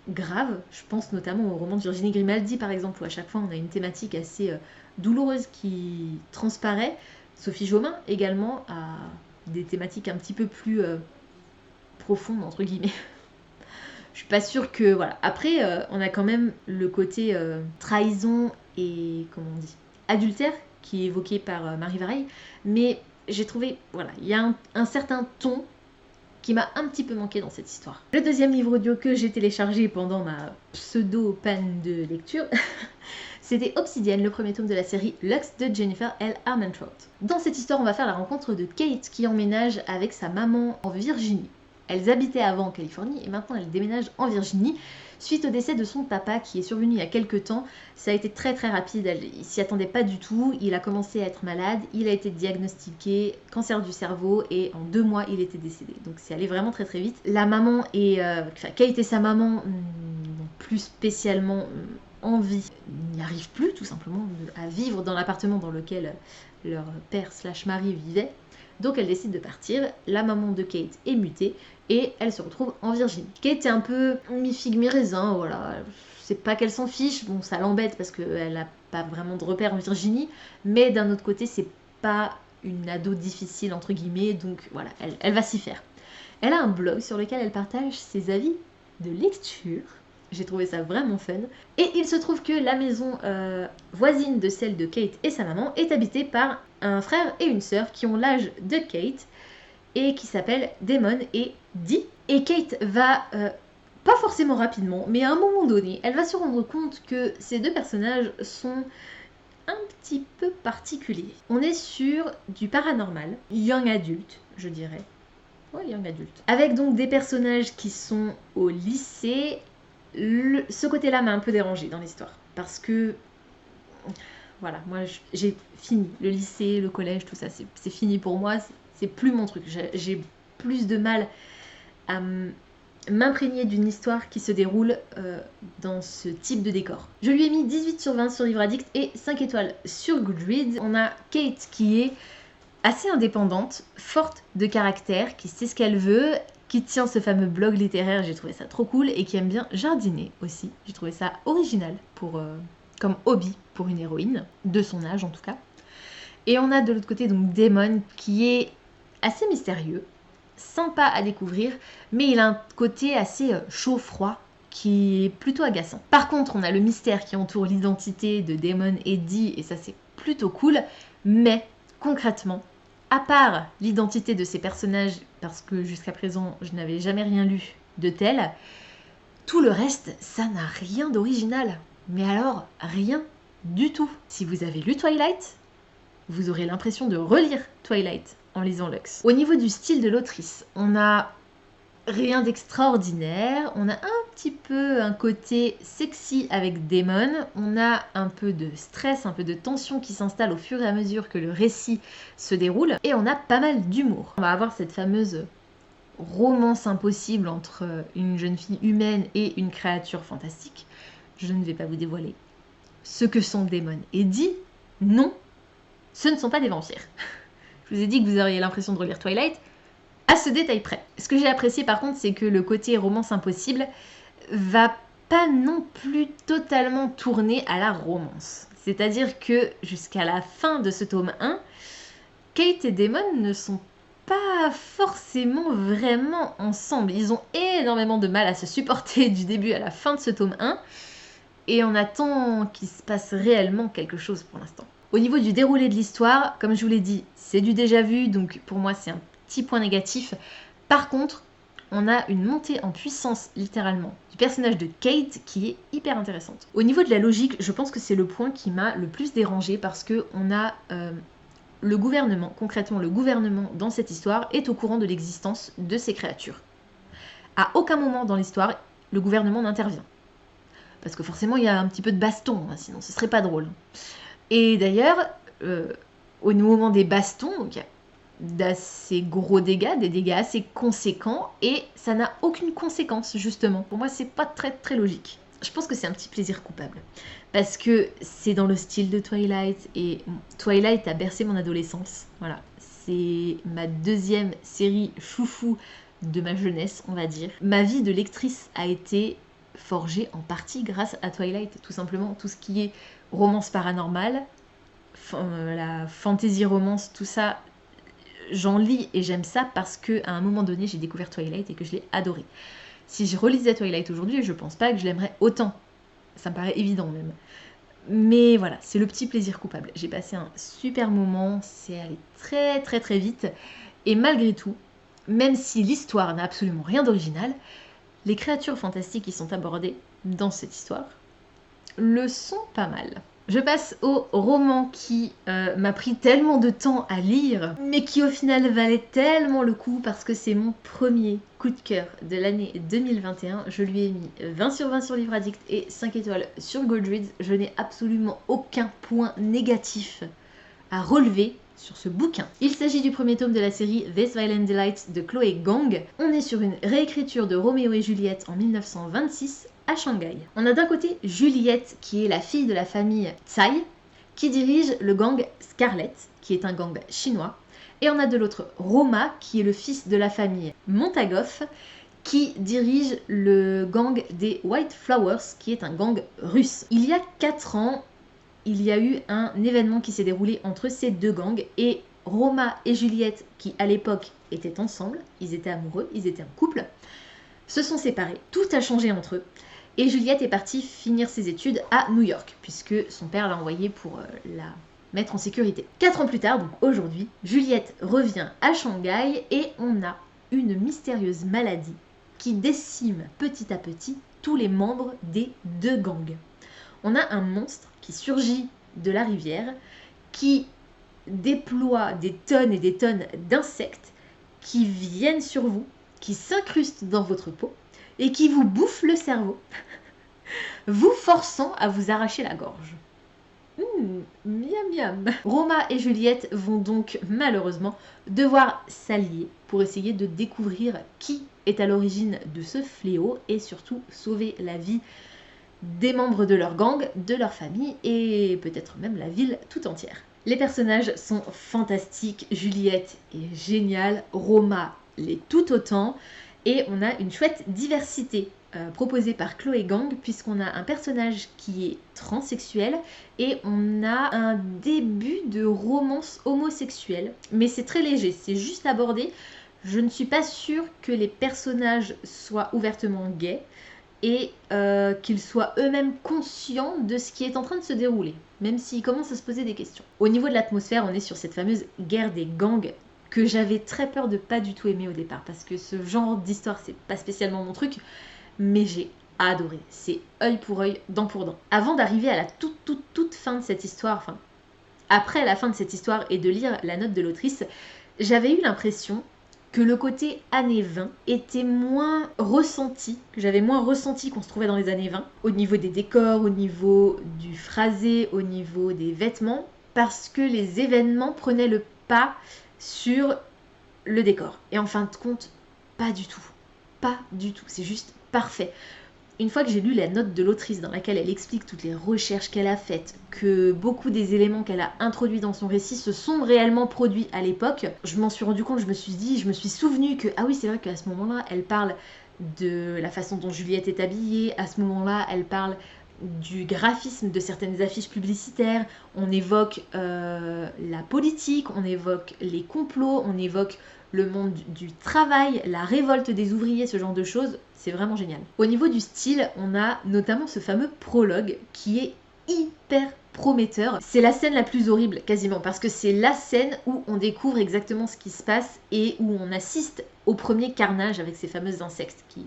grave. Je pense notamment au roman de Virginie Grimaldi par exemple, où à chaque fois on a une thématique assez douloureuse qui transparaît. Sophie Jomain également a des thématiques un petit peu plus profondes entre guillemets. Je suis pas sûre que... Voilà. Après, on a quand même le côté trahison et, comment on dit, adultère qui est évoqué par Marie Varey, mais j'ai trouvé, voilà, il y a un certain ton qui m'a un petit peu manqué dans cette histoire. Le deuxième livre audio que j'ai téléchargé pendant ma pseudo-panne de lecture, c'était Obsidienne, le premier tome de la série Lux de Jennifer L. Armentrout. Dans cette histoire, on va faire la rencontre de Kate qui emménage avec sa maman en Virginie. Elles habitaient avant en Californie et maintenant elles déménagent en Virginie suite au décès de son papa qui est survenu il y a quelques temps. Ça a été très rapide, elle s'y attendait pas du tout, il a commencé à être malade, il a été diagnostiqué cancer du cerveau et en 2 mois il était décédé. Donc c'est allé vraiment très vite. La maman Kate et sa maman n'ont plus spécialement envie, n'y arrivent plus tout simplement à vivre dans l'appartement dans lequel leur père/mari vivait. Donc elle décide de partir, la maman de Kate est mutée et elle se retrouve en Virginie. Kate est un peu mi-figue mi-raisin, voilà, c'est pas qu'elle s'en fiche, bon ça l'embête parce qu'elle n'a pas vraiment de repère en Virginie, mais d'un autre côté c'est pas une ado difficile entre guillemets, donc voilà, elle va s'y faire. Elle a un blog sur lequel elle partage ses avis de lecture. J'ai trouvé ça vraiment fun. Et il se trouve que la maison voisine de celle de Kate et sa maman est habitée par un frère et une sœur qui ont l'âge de Kate et qui s'appellent Damon et Dee. Et Kate va pas forcément rapidement, mais à un moment donné, elle va se rendre compte que ces deux personnages sont un petit peu particuliers. On est sur du paranormal, young adulte, je dirais. Ouais, young adulte. Avec donc des personnages qui sont au lycée. Ce côté-là m'a un peu dérangée dans l'histoire. Parce que, voilà, moi j'ai fini. Le lycée, le collège, tout ça, c'est fini pour moi. C'est plus mon truc. J'ai plus de mal à m'imprégner d'une histoire qui se déroule dans ce type de décor. Je lui ai mis 18 sur 20 sur Livre Addict et 5 étoiles sur Goodreads. On a Kate qui est assez indépendante, forte de caractère, qui sait ce qu'elle veut, qui tient ce fameux blog littéraire, j'ai trouvé ça trop cool, et qui aime bien jardiner aussi. J'ai trouvé ça original comme hobby pour une héroïne, de son âge en tout cas. Et on a de l'autre côté donc Damon qui est assez mystérieux, sympa à découvrir, mais il a un côté assez chaud-froid qui est plutôt agaçant. Par contre, on a le mystère qui entoure l'identité de Damon et Dee, et ça c'est plutôt cool, mais concrètement, à part l'identité de ces personnages, parce que jusqu'à présent je n'avais jamais rien lu de tel, tout le reste, ça n'a rien d'original. Mais alors, rien du tout. Si vous avez lu Twilight, vous aurez l'impression de relire Twilight en lisant Lux. Au niveau du style de l'autrice, on a rien d'extraordinaire, on a un petit peu un côté sexy avec Damon, on a un peu de stress, un peu de tension qui s'installe au fur et à mesure que le récit se déroule, et on a pas mal d'humour. On va avoir cette fameuse romance impossible entre une jeune fille humaine et une créature fantastique. Je ne vais pas vous dévoiler ce que sont Damon et Dee. Non, ce ne sont pas des vampires. Je vous ai dit que vous auriez l'impression de relire Twilight à ce détail près. Ce que j'ai apprécié par contre, c'est que le côté romance impossible va pas non plus totalement tourner à la romance. C'est-à-dire que jusqu'à la fin de ce tome 1, Kate et Damon ne sont pas forcément vraiment ensemble. Ils ont énormément de mal à se supporter du début à la fin de ce tome 1, et on attend qu'il se passe réellement quelque chose pour l'instant. Au niveau du déroulé de l'histoire, comme je vous l'ai dit, c'est du déjà vu, donc pour moi c'est un petit point négatif. Par contre, on a une montée en puissance littéralement du personnage de Kate qui est hyper intéressante. Au niveau de la logique, je pense que c'est le point qui m'a le plus dérangée, parce que on a le gouvernement, concrètement le gouvernement dans cette histoire est au courant de l'existence de ces créatures. À aucun moment dans l'histoire, le gouvernement n'intervient. Parce que forcément il y a un petit peu de baston, hein, sinon ce serait pas drôle. Et d'ailleurs, au moment des bastons, donc il y a d'assez gros dégâts, des dégâts assez conséquents, et ça n'a aucune conséquence justement. Pour moi c'est pas très très logique. Je pense que c'est un petit plaisir coupable, parce que c'est dans le style de Twilight, et Twilight a bercé mon adolescence. Voilà, c'est ma deuxième série chouchou de ma jeunesse, on va dire. Ma vie de lectrice a été forgée en partie grâce à Twilight, tout simplement. Tout ce qui est romance paranormale, la fantasy romance, tout ça, j'en lis et j'aime ça parce que à un moment donné j'ai découvert Twilight et que je l'ai adoré. Si je relisais Twilight aujourd'hui, je pense pas que je l'aimerais autant. Ça me paraît évident même. Mais voilà, c'est le petit plaisir coupable. J'ai passé un super moment, c'est allé très très très vite. Et malgré tout, même si l'histoire n'a absolument rien d'original, les créatures fantastiques qui sont abordées dans cette histoire le sont pas mal. Je passe au roman qui m'a pris tellement de temps à lire, mais qui au final valait tellement le coup parce que c'est mon premier coup de cœur de l'année 2021. Je lui ai mis 20 sur 20 sur Livre Addict et 5 étoiles sur Goodreads. Je n'ai absolument aucun point négatif à relever sur ce bouquin. Il s'agit du premier tome de la série This Violent Delight de Chloé Gang. On est sur une réécriture de Roméo et Juliette en 1926 à Shanghai. On a d'un côté Juliette qui est la fille de la famille Tsai qui dirige le gang Scarlet qui est un gang chinois, et on a de l'autre Roma qui est le fils de la famille Montagoff qui dirige le gang des White Flowers qui est un gang russe. Il y a 4 ans, il y a eu un événement qui s'est déroulé entre ces deux gangs, et Roma et Juliette, qui à l'époque étaient ensemble, ils étaient amoureux, ils étaient un couple, se sont séparés. Tout a changé entre eux. Et Juliette est partie finir ses études à New York, puisque son père l'a envoyée pour la mettre en sécurité. 4 ans plus tard, donc aujourd'hui, Juliette revient à Shanghai et on a une mystérieuse maladie qui décime petit à petit tous les membres des deux gangs. On a un monstre qui surgit de la rivière, qui déploie des tonnes et des tonnes d'insectes qui viennent sur vous, qui s'incrustent dans votre peau et qui vous bouffent le cerveau, vous forçant à vous arracher la gorge. Miam miam. Roma et Juliette vont donc malheureusement devoir s'allier pour essayer de découvrir qui est à l'origine de ce fléau et surtout sauver la vie des membres de leur gang, de leur famille et peut-être même la ville tout entière. Les personnages sont fantastiques, Juliette est géniale, Roma l'est tout autant et on a une chouette diversité proposée par Chloé Gang puisqu'on a un personnage qui est transsexuel et on a un début de romance homosexuelle, mais c'est très léger, c'est juste abordé. Je ne suis pas sûre que les personnages soient ouvertement gays et qu'ils soient eux-mêmes conscients de ce qui est en train de se dérouler, même s'ils commencent à se poser des questions. Au niveau de l'atmosphère, on est sur cette fameuse guerre des gangs que j'avais très peur de pas du tout aimer au départ, parce que ce genre d'histoire, c'est pas spécialement mon truc, mais j'ai adoré. C'est œil pour œil, dent pour dent. Avant d'arriver à la toute fin de cette histoire, enfin, après la fin de cette histoire et de lire la note de l'autrice, j'avais eu l'impression que le côté années 20 était moins ressenti, que j'avais moins ressenti qu'on se trouvait dans les années 20, au niveau des décors, au niveau du phrasé, au niveau des vêtements, parce que les événements prenaient le pas sur le décor. Et en fin de compte, pas du tout. Pas du tout. C'est juste parfait. Une fois que j'ai lu la note de l'autrice dans laquelle elle explique toutes les recherches qu'elle a faites, que beaucoup des éléments qu'elle a introduits dans son récit se sont réellement produits à l'époque, je m'en suis rendu compte, je me suis souvenu que, ah oui, c'est vrai qu'à ce moment-là, elle parle de la façon dont Juliette est habillée, à ce moment-là, elle parle du graphisme de certaines affiches publicitaires, on évoque la politique, on évoque les complots, on évoque le monde du travail, la révolte des ouvriers, ce genre de choses, c'est vraiment génial. Au niveau du style, on a notamment ce fameux prologue qui est hyper prometteur. C'est la scène la plus horrible quasiment, parce que c'est la scène où on découvre exactement ce qui se passe et où on assiste au premier carnage avec ces fameux insectes qui...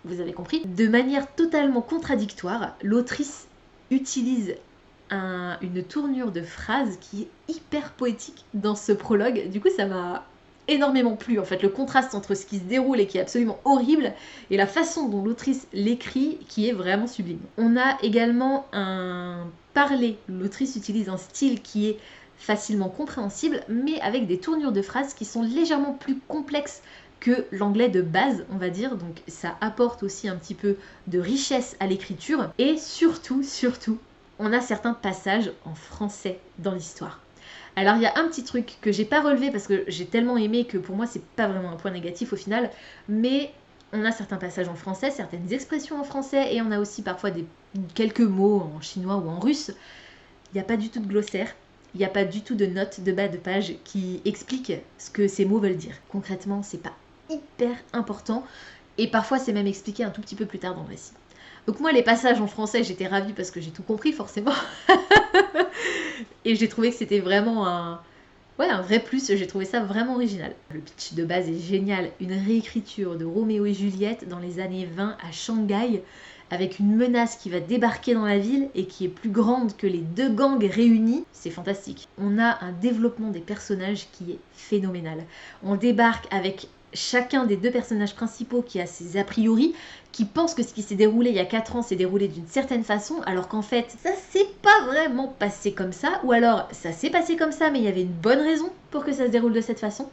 Vous avez compris. De manière totalement contradictoire, l'autrice utilise une tournure de phrase qui est hyper poétique dans ce prologue. Du coup, ça m'a énormément plu. En fait, le contraste entre ce qui se déroule et qui est absolument horrible et la façon dont l'autrice l'écrit qui est vraiment sublime. On a également un parler. L'autrice utilise un style qui est facilement compréhensible, mais avec des tournures de phrases qui sont légèrement plus complexes que l'anglais de base, on va dire, donc ça apporte aussi un petit peu de richesse à l'écriture, et surtout, on a certains passages en français dans l'histoire. Alors il y a un petit truc que j'ai pas relevé parce que j'ai tellement aimé que pour moi c'est pas vraiment un point négatif au final, mais on a certains passages en français, certaines expressions en français, et on a aussi parfois quelques mots en chinois ou en russe. Il n'y a pas du tout de glossaire. Il n'y a pas du tout de notes de bas de page qui expliquent ce que ces mots veulent dire. Concrètement, c'est pas hyper important et parfois c'est même expliqué un tout petit peu plus tard dans le récit. Donc moi les passages en français j'étais ravie parce que j'ai tout compris forcément et j'ai trouvé que c'était vraiment un vrai plus, j'ai trouvé ça vraiment original. Le pitch de base est génial, une réécriture de Roméo et Juliette dans les années 20 à Shanghai avec une menace qui va débarquer dans la ville et qui est plus grande que les deux gangs réunis, c'est fantastique. On a un développement des personnages qui est phénoménal. On débarque avec chacun des deux personnages principaux qui a ses a priori, qui pense que ce qui s'est déroulé il y a 4 ans s'est déroulé d'une certaine façon, alors qu'en fait, ça s'est pas vraiment passé comme ça, ou alors ça s'est passé comme ça, mais il y avait une bonne raison pour que ça se déroule de cette façon.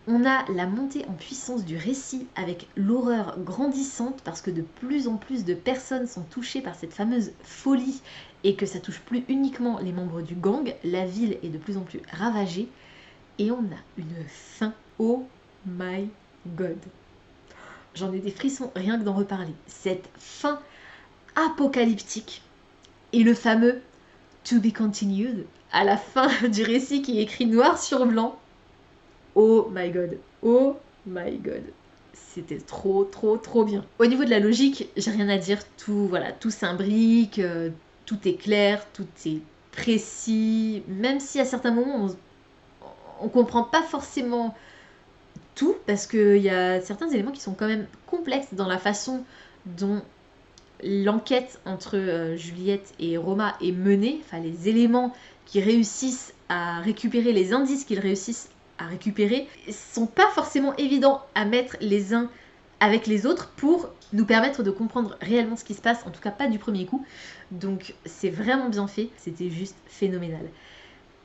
On a la montée en puissance du récit avec l'horreur grandissante parce que de plus en plus de personnes sont touchées par cette fameuse folie et que ça touche plus uniquement les membres du gang, la ville est de plus en plus ravagée et on a une fin. Oh my god. J'en ai des frissons rien que d'en reparler. Cette fin apocalyptique et le fameux to be continued à la fin du récit qui est écrit noir sur blanc. Oh my god, oh my god. C'était trop bien. Au niveau de la logique, j'ai rien à dire. Tout s'imbrique, tout est clair, tout est précis. Même si à certains moments, on comprend pas forcément tout, parce qu'il y a certains éléments qui sont quand même complexes dans la façon dont l'enquête entre Juliette et Roma est menée, enfin les éléments qui réussissent à récupérer, les indices qu'ils réussissent à récupérer, sont pas forcément évidents à mettre les uns avec les autres pour nous permettre de comprendre réellement ce qui se passe, en tout cas pas du premier coup. Donc c'est vraiment bien fait, c'était juste phénoménal.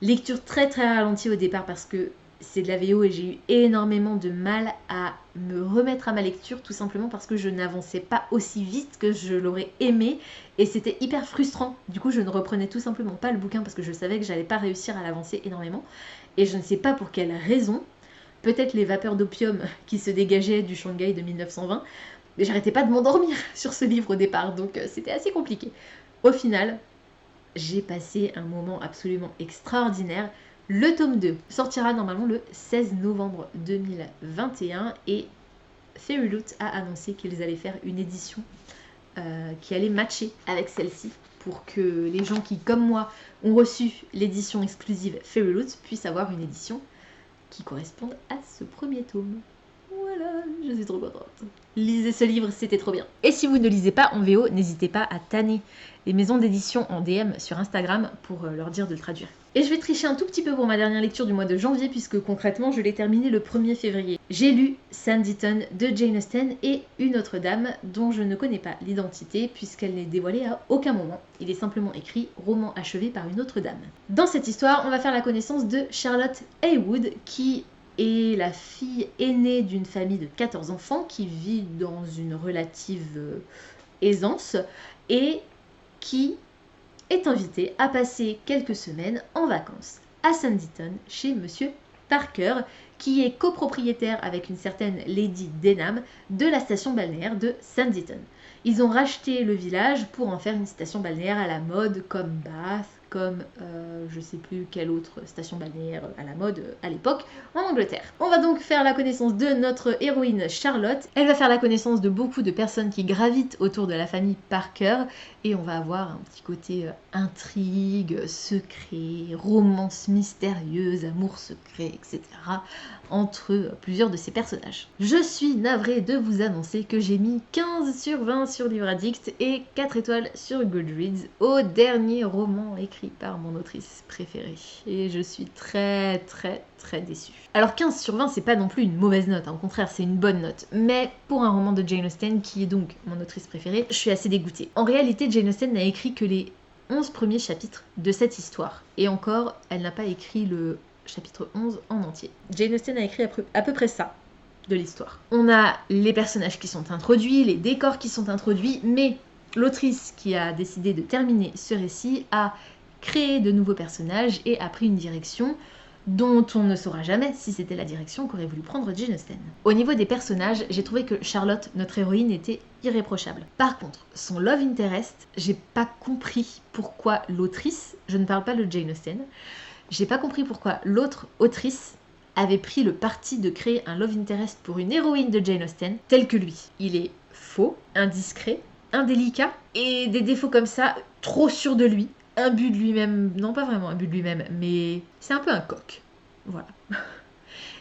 Lecture très très ralentie au départ parce que c'est de la VO et j'ai eu énormément de mal à me remettre à ma lecture, tout simplement parce que je n'avançais pas aussi vite que je l'aurais aimé et c'était hyper frustrant. Du coup je ne reprenais tout simplement pas le bouquin parce que je savais que j'allais pas réussir à l'avancer énormément et je ne sais pas pour quelle raison, peut-être les vapeurs d'opium qui se dégageaient du Shanghai de 1920, mais j'arrêtais pas de m'endormir sur ce livre au départ, donc c'était assez compliqué. Au final, j'ai passé un moment absolument extraordinaire. Le tome 2 sortira normalement le 16 novembre 2021 et Fairyloot a annoncé qu'ils allaient faire une édition qui allait matcher avec celle-ci pour que les gens qui, comme moi, ont reçu l'édition exclusive Fairyloot puissent avoir une édition qui corresponde à ce premier tome. Voilà, je suis trop contente. Lisez ce livre, c'était trop bien. Et si vous ne lisez pas en VO, n'hésitez pas à tanner les maisons d'édition en DM sur Instagram pour leur dire de le traduire. Et je vais tricher un tout petit peu pour ma dernière lecture du mois de janvier puisque concrètement je l'ai terminé le 1er février. J'ai lu Sanditon de Jane Austen et une autre dame dont je ne connais pas l'identité puisqu'elle n'est dévoilée à aucun moment. Il est simplement écrit roman achevé par une autre dame. Dans cette histoire, on va faire la connaissance de Charlotte Haywood qui est la fille aînée d'une famille de 14 enfants qui vit dans une relative aisance et qui est invitée à passer quelques semaines en vacances à Sanditon chez Monsieur Parker, qui est copropriétaire avec une certaine Lady Denham de la station balnéaire de Sanditon. Ils ont racheté le village pour en faire une station balnéaire à la mode comme Bath, comme je sais plus quelle autre station balnéaire à la mode à l'époque en Angleterre. On va donc faire la connaissance de notre héroïne Charlotte. Elle va faire la connaissance de beaucoup de personnes qui gravitent autour de la famille Parker et on va avoir un petit côté intrigue, secret, romance mystérieuse, amour secret, etc. entre plusieurs de ces personnages. Je suis navrée de vous annoncer que j'ai mis 15 sur 20 sur Livre Addict et 4 étoiles sur Goodreads au dernier roman écrit par mon autrice préférée. Et je suis très déçue. Alors 15 sur 20 c'est pas non plus une mauvaise note, hein, au contraire c'est une bonne note. Mais pour un roman de Jane Austen qui est donc mon autrice préférée, je suis assez dégoûtée. En réalité Jane Austen n'a écrit que les 11 premiers chapitres de cette histoire. Et encore, elle n'a pas écrit le chapitre 11 en entier. Jane Austen a écrit à peu près ça de l'histoire. On a les personnages qui sont introduits, les décors qui sont introduits, mais l'autrice qui a décidé de terminer ce récit a créé de nouveaux personnages et a pris une direction dont on ne saura jamais si c'était la direction qu'aurait voulu prendre Jane Austen. Au niveau des personnages, j'ai trouvé que Charlotte, notre héroïne, était irréprochable. Par contre, son love interest, j'ai pas compris pourquoi l'autrice, je ne parle pas de Jane Austen, j'ai pas compris pourquoi l'autre autrice avait pris le parti de créer un love interest pour une héroïne de Jane Austen tel que lui. Il est faux, indiscret, indélicat et des défauts comme ça, trop sûr de lui, imbu de lui-même, non pas vraiment imbu de lui-même, mais c'est un peu un coq. Voilà.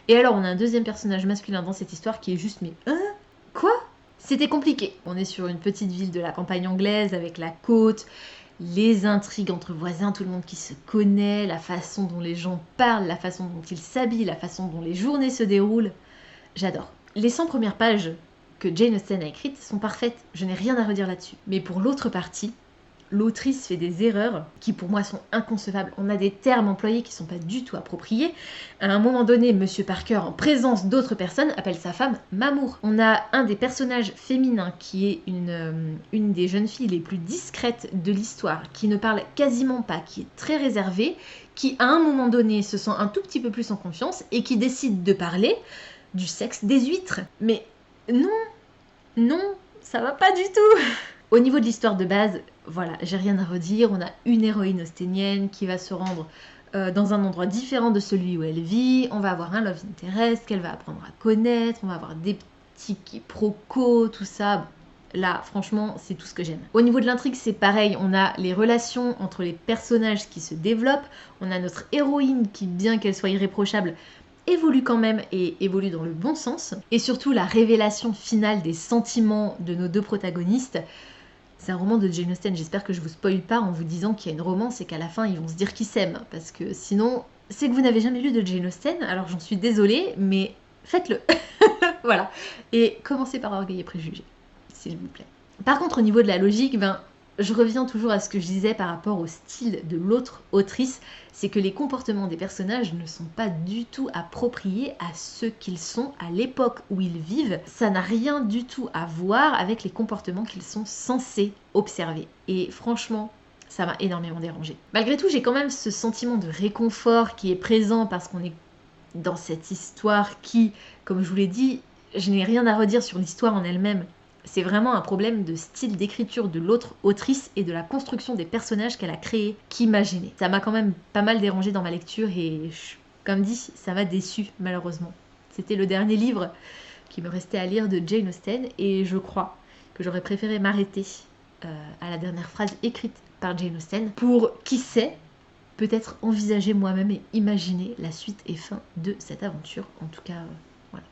Et alors on a un deuxième personnage masculin dans cette histoire qui est juste mais hein? Quoi? C'était compliqué. On est sur une petite ville de la campagne anglaise avec la côte, les intrigues entre voisins, tout le monde qui se connaît, la façon dont les gens parlent, la façon dont ils s'habillent, la façon dont les journées se déroulent. J'adore. Les 100 premières pages que Jane Austen a écrites sont parfaites, je n'ai rien à redire là-dessus. Mais pour l'autre partie, l'autrice fait des erreurs qui pour moi sont inconcevables. On a des termes employés qui ne sont pas du tout appropriés. À un moment donné, Monsieur Parker, en présence d'autres personnes, appelle sa femme Mamour. On a un des personnages féminins qui est une des jeunes filles les plus discrètes de l'histoire, qui ne parle quasiment pas, qui est très réservée, qui à un moment donné se sent un tout petit peu plus en confiance et qui décide de parler du sexe des huîtres. Mais non, ça va pas du tout. Au niveau de l'histoire de base, voilà, j'ai rien à redire. On a une héroïne austénienne qui va se rendre dans un endroit différent de celui où elle vit. On va avoir un love interest qu'elle va apprendre à connaître. On va avoir des petits quiproquos, tout ça. Là, franchement, c'est tout ce que j'aime. Au niveau de l'intrigue, c'est pareil. On a les relations entre les personnages qui se développent. On a notre héroïne qui, bien qu'elle soit irréprochable, évolue quand même et évolue dans le bon sens. Et surtout la révélation finale des sentiments de nos deux protagonistes. C'est un roman de Jane Austen, j'espère que je vous spoil pas en vous disant qu'il y a une romance et qu'à la fin ils vont se dire qu'ils s'aiment. Parce que sinon, c'est que vous n'avez jamais lu de Jane Austen, alors j'en suis désolée, mais faites-le. Voilà. Et commencez par Orgueil et Préjugés, s'il vous plaît. Par contre, au niveau de la logique, je reviens toujours à ce que je disais par rapport au style de l'autre autrice, c'est que les comportements des personnages ne sont pas du tout appropriés à ce qu'ils sont à l'époque où ils vivent. Ça n'a rien du tout à voir avec les comportements qu'ils sont censés observer. Et franchement, ça m'a énormément dérangée. Malgré tout, j'ai quand même ce sentiment de réconfort qui est présent parce qu'on est dans cette histoire qui, comme je vous l'ai dit, je n'ai rien à redire sur l'histoire en elle-même. C'est vraiment un problème de style d'écriture de l'autre autrice et de la construction des personnages qu'elle a créés qui m'a gênée. Ça m'a quand même pas mal dérangée dans ma lecture et, comme dit, ça m'a déçue malheureusement. C'était le dernier livre qui me restait à lire de Jane Austen et je crois que j'aurais préféré m'arrêter à la dernière phrase écrite par Jane Austen pour, qui sait, peut-être envisager moi-même et imaginer la suite et fin de cette aventure. En tout cas, voilà.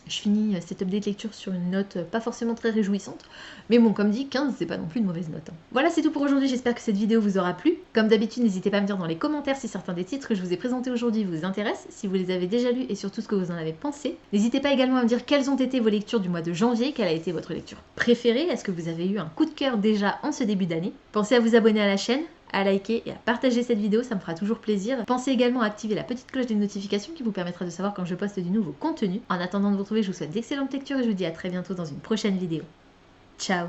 Je finis cette update lecture sur une note pas forcément très réjouissante, mais bon, comme dit, 15 c'est pas non plus une mauvaise note. Voilà, c'est tout pour aujourd'hui, j'espère que cette vidéo vous aura plu. Comme d'habitude, n'hésitez pas à me dire dans les commentaires si certains des titres que je vous ai présentés aujourd'hui vous intéressent, si vous les avez déjà lus et surtout ce que vous en avez pensé. N'hésitez pas également à me dire quelles ont été vos lectures du mois de janvier, quelle a été votre lecture préférée, est-ce que vous avez eu un coup de cœur déjà en ce début d'année. Pensez à vous abonner à la chaîne, à liker et à partager cette vidéo, ça me fera toujours plaisir. Pensez également à activer la petite cloche des notifications qui vous permettra de savoir quand je poste du nouveau contenu. En attendant de vous retrouver, je vous souhaite d'excellentes lectures et je vous dis à très bientôt dans une prochaine vidéo. Ciao!